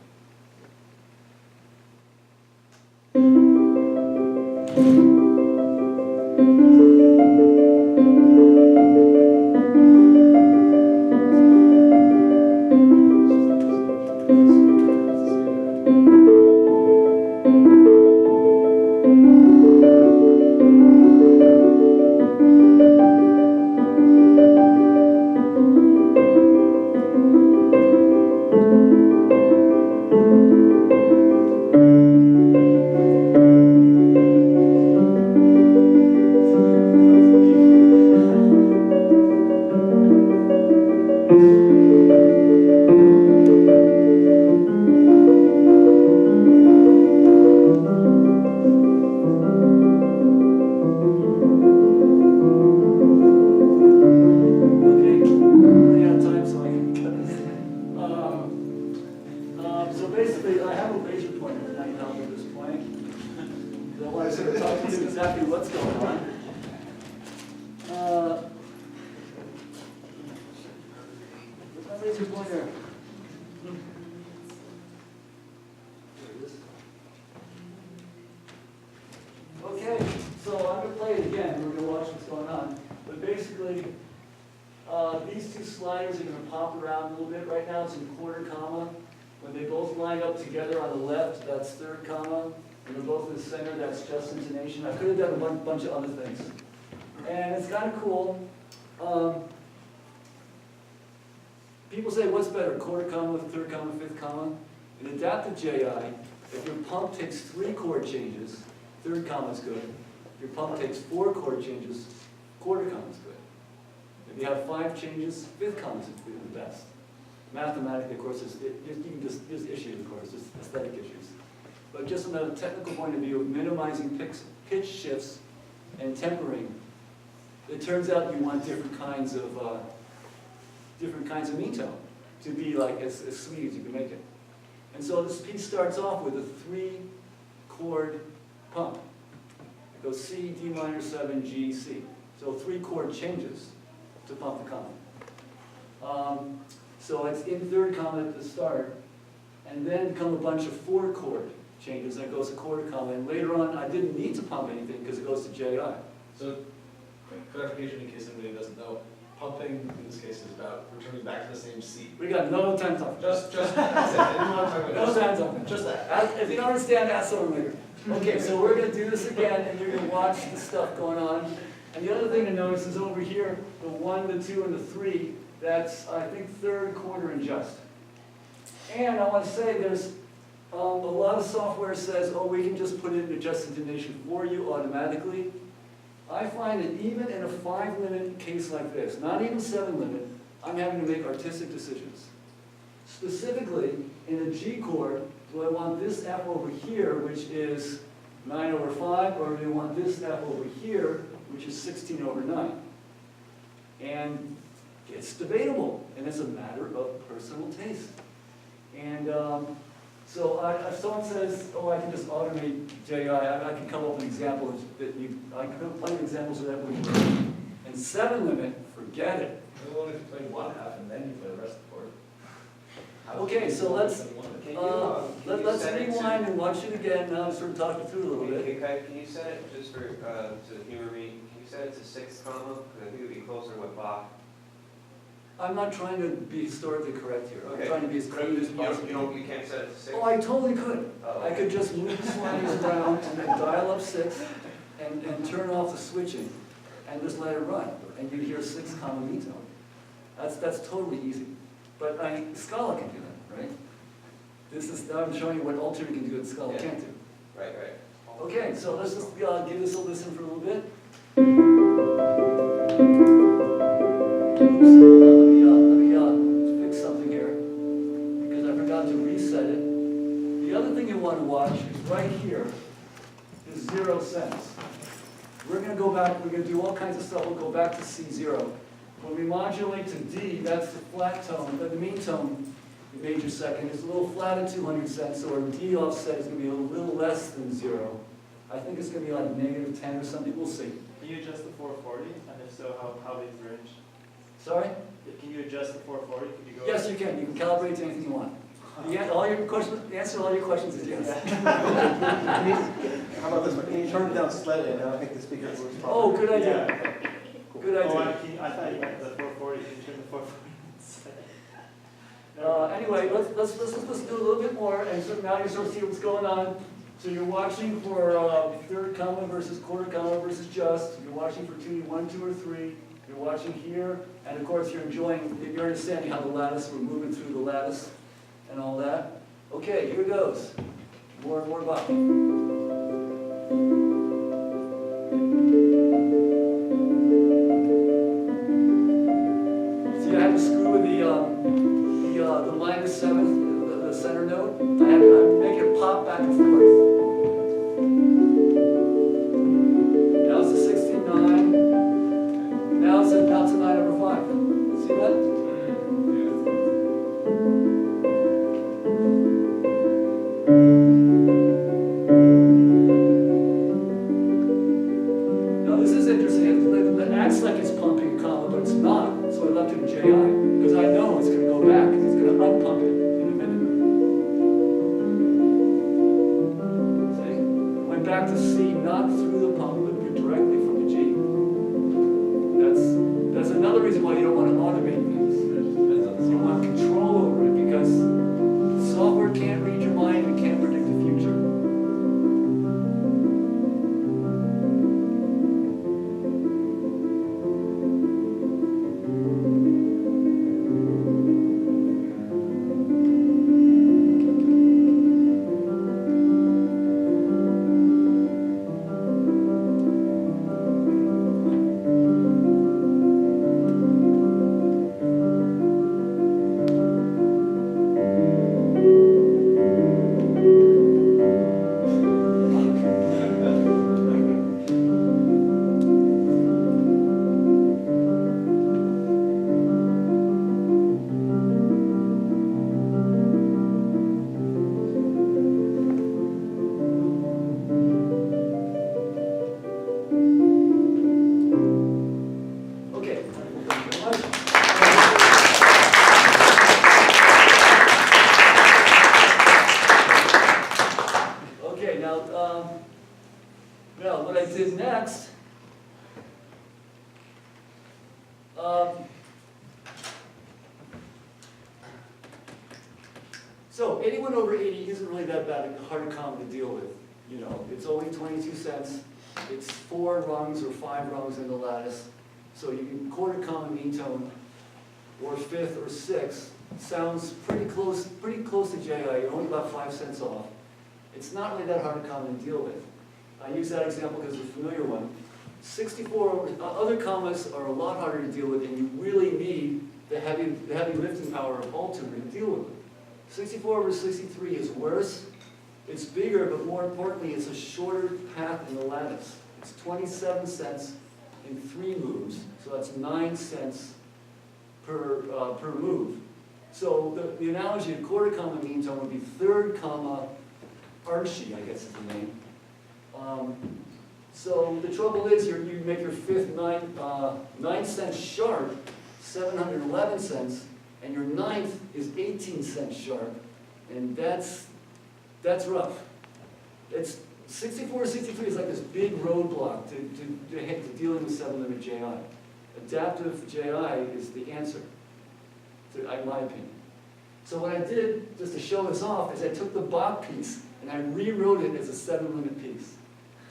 F: Okay, so I'm going to play it again. We're going to watch what's going on. But basically, these 2 sliders are going to pop around a little bit. Right now it's in quarter comma. When they both line up together on the left, that's third comma. When they're both in the center, that's just intonation. I could have done a bunch of other things. And it's kind of cool. People say, what's better, quarter comma, third comma, fifth comma? In adaptive JI, if your pump takes 3 chord changes, third comma is good. If your pump takes 4 chord changes, quarter comma is good. If you have 5 changes, fifth comma is the best. Mathematically, of course, there's issues, of course, there's aesthetic issues. But just from a technical point of view of minimizing pitch shifts and tempering, it turns out you want different kinds of mean tone to be like as sweet as you can make it. And so this piece starts off with a 3-chord pump. It goes C, D minor 7, G, C. So 3 chord changes to pump the comma. So it's in third comma at the start, and then come a bunch of 4 chord changes, and it goes to quarter comma, and later on I didn't need to pump anything because it goes to JI.
C: So, clarification in case anybody doesn't know, pumping in this case is about returning back to the same seat.
F: We got no time to talk.
C: That's it. I didn't want to talk about
F: No time to talk.
C: just that.
F: If you don't understand, ask someone later. Okay, so we're going to do this again, and you're going to watch the stuff going on. And the other thing to notice is over here, the 1, the 2, and the 3, that's, I think, third, quarter, and just. And I want to say there's a lot of software says, oh, we can just put it in just intonation for you automatically. I find that even in a 5-minute case like this, not even 7-minute, I'm having to make artistic decisions. Specifically, in a G chord, do I want this F over here, which is 9/5, or do I want this F over here, which is 16/9? And it's debatable, and it's a matter of personal taste. And So if someone says, oh, I can just automate JI, I can come up with examples that I can come up with plenty of examples of that would work. And 7 limit, forget it.
C: Well, if you play one half and then you play the rest of the board.
F: Okay, so let's
E: Can you
F: rewind and watch it again, now sort of talk it through a little bit.
E: Hey, Kai, can you set it, just for, to humor me, can you set it to 6 comma? Because I think it'd be closer with Bach.
F: I'm not trying to be historically correct here, I'm
E: Okay.
F: trying to be as clean as possible.
E: You can't set it to 6?
F: Oh, I totally could.
E: Oh.
F: I could just move the sliders around and then dial up 6 and turn off the switching and just let it run. And you'd hear 6 comma me tone. That's totally easy. But Scala can do that, right? Now I'm showing you what Alter can do that Scala
E: Yeah.
F: can't do.
E: Right.
F: Okay, so let's just give this a listen for a little bit. Let me fix something here, because I forgot to reset it. The other thing you want to watch is right here, is 0 cents. We're going to go back, we're going to do all kinds of stuff, we'll go back to C0. When we modulate to D, that's the flat tone, but the mean tone, the major second, is a little flat at 200 cents, so our D offset is going to be a little less than 0. I think it's going to be like -10 or something, we'll see.
G: Can you adjust the 440, and if so, how big is the range?
F: Sorry?
G: Can you adjust the 440? Could you go?
F: Yes, you can. You can calibrate to anything you want. The answer to all your questions is yes.
H: How about this one? Can you turn it down slightly and now I think the speaker works properly?
F: Oh, good idea.
G: Yeah.
F: Good
G: Oh,
F: idea.
G: I thought you meant the 440. Can you turn the 440?
F: Anyway, let's do a little bit more, and so now you sort of see what's going on. So you're watching for third comma versus quarter comma versus just. You're watching for 2, 1, 2, or 3. You're watching here, and of course you're understanding how the lattice, we're moving through the lattice and all that. Okay, here goes. More and more Bach. See, I had to screw with the -7th, the center note. I make it pop back and forth. Now it's a 69. Now it's a 9/5. See that? Now this is interesting. It acts like it's pumping a comma, but it's not. So I left it in JI because I know it's going to go back. It's going to unpump it in a minute. See? Went back to C, not through the pump, but directly from the G. That's another reason why you don't want to automate things. You want control over it because the software can't read your mind and can't predict the future. Okay. Thank you very much. Okay, now, what I did next, so 81 over 80 isn't really that bad, hard to come to deal with. You know, it's only 22 cents. It's 4 rungs or 5 rungs in the lattice. So you can quarter comma mean tone, or 5th or 6th. Sounds pretty close to JI. You're only about 5 cents off. It's not really that hard to come and deal with. I use that example because it's a familiar one. 64 other commas are a lot harder to deal with, and you really need the heavy lifting power of Altimeter to deal with them. 64 over 63 is worse. It's bigger, but more importantly, it's a shorter path in the lattice. It's 27 cents in 3 moves, so that's 9 cents per move. So the analogy of quarter comma means I'm going to be third comma Archie, I guess is the name. So the trouble is you make your fifth 9 cents sharp, 711 cents, and your ninth is 18 cents sharp, and that's rough. It's 64 or 63 is like this big roadblock to dealing with 7-limit JI. Adaptive JI is the answer, in my opinion. So what I did, just to show this off, is I took the Bach piece and I rewrote it as a 7-limit piece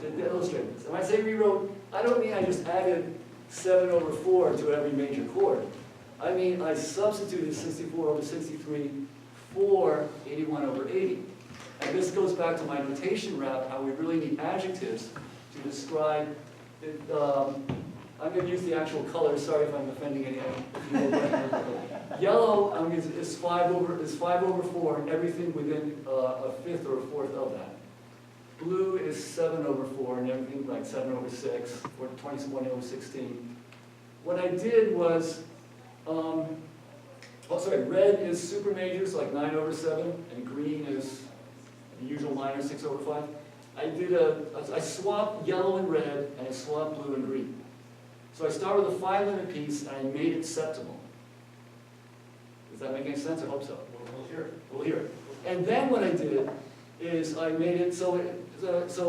F: to illustrate this. And when I say rewrote, I don't mean I just added 7/4 to every major chord. I mean I substituted 64/63 for 81/80. And this goes back to my notation rap, how we really need adjectives to describe it. I'm going to use the actual color. Sorry if I'm offending anyone. Yellow is 5/4, and everything within a fifth or a fourth of that. Blue is 7/4, and everything like 7/6 or 21/16. What I did was, red is super majors like 9/7, and green is the usual minor 6/5. I swapped yellow and red, and I swapped blue and green. So I started with a 5-limit piece, and I made it septimal. Does that make any sense? I hope so.
C: We'll hear it.
F: We'll hear it. And then what I did is I made it so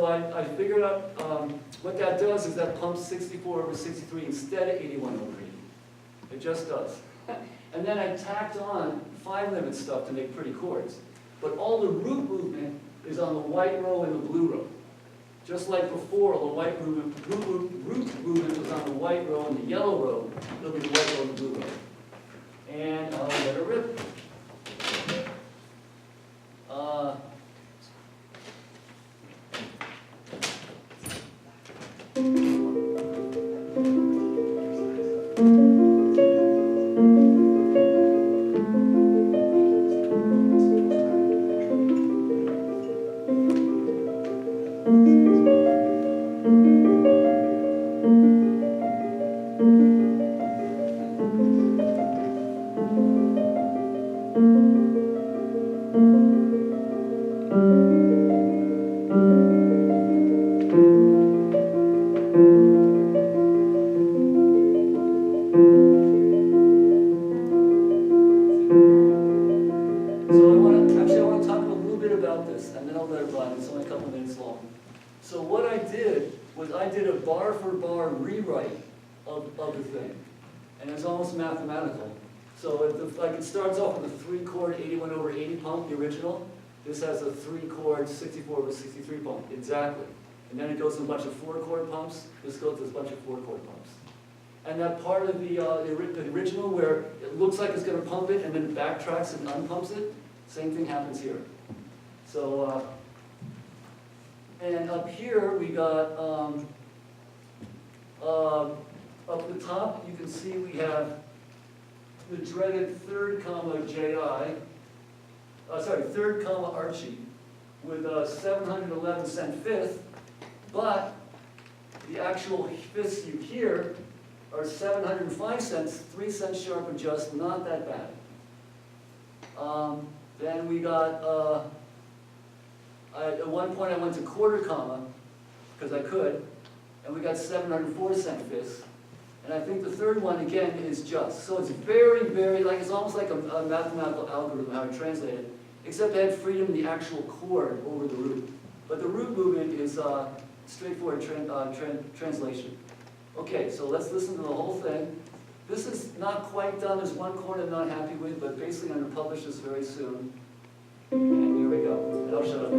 F: I figured out what that does is that pumps 64/63 instead of 81/80. It just does. And then I tacked on 5-limit stuff to make pretty chords. But all the root movement is on the white row and the blue row. Just like before, the white root movement was on the white row and the yellow row. It'll be the white row and the blue row. And I'll let it rip. It starts off with a 3-chord 81/80 pump, the original. This has a 3-chord 64/63 pump, exactly. And then it goes to a bunch of 4-chord pumps. This goes to a bunch of 4-chord pumps. And that part of the original where it looks like it's going to pump it and then it backtracks and unpumps it, same thing happens here. So, and up here we got, up at the top you can see we have the dreaded third comma JI, third comma Archie with a 711-cent fifth, but the actual fifths you hear are 705 cents, 3 cents sharp and just, not that bad. Then we got, at one point I went to quarter comma, because I could, and we got 704-cent fifths. And I think the third one, again, is just. So it's very, very, it's almost like a mathematical algorithm, how I translate it, except I had freedom in the actual chord over the root. But the root movement is straightforward translation. Okay, so let's listen to the whole thing. This is not quite done. There's one chord I'm not happy with, but basically I'm going to publish this very soon. And here we go. And I'll shut up.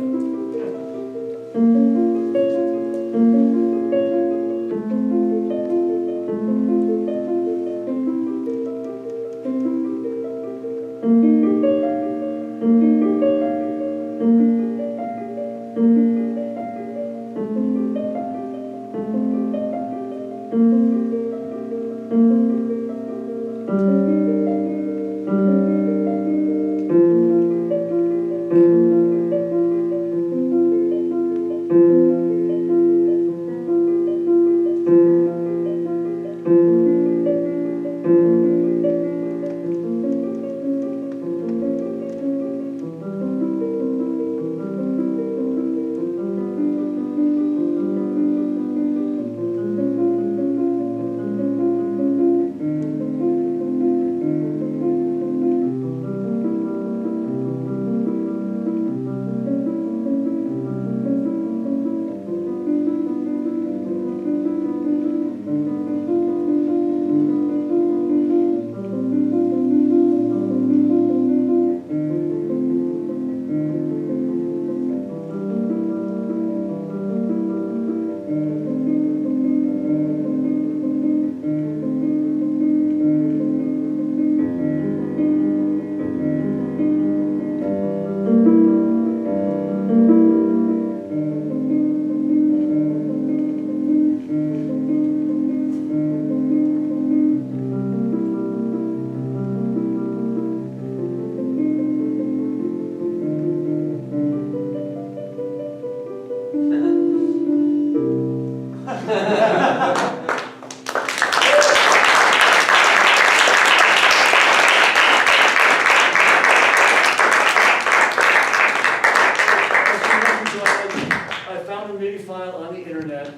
F: MIDI file on the internet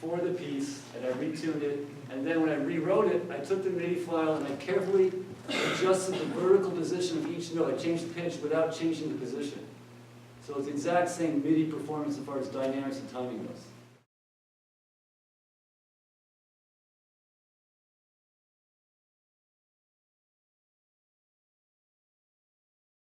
F: for the piece, and I retuned it, and then when I rewrote it, I took the MIDI file and I carefully adjusted the vertical position of each note. I changed the pitch without changing the position. So it's the exact same MIDI performance as far as dynamics and timing goes.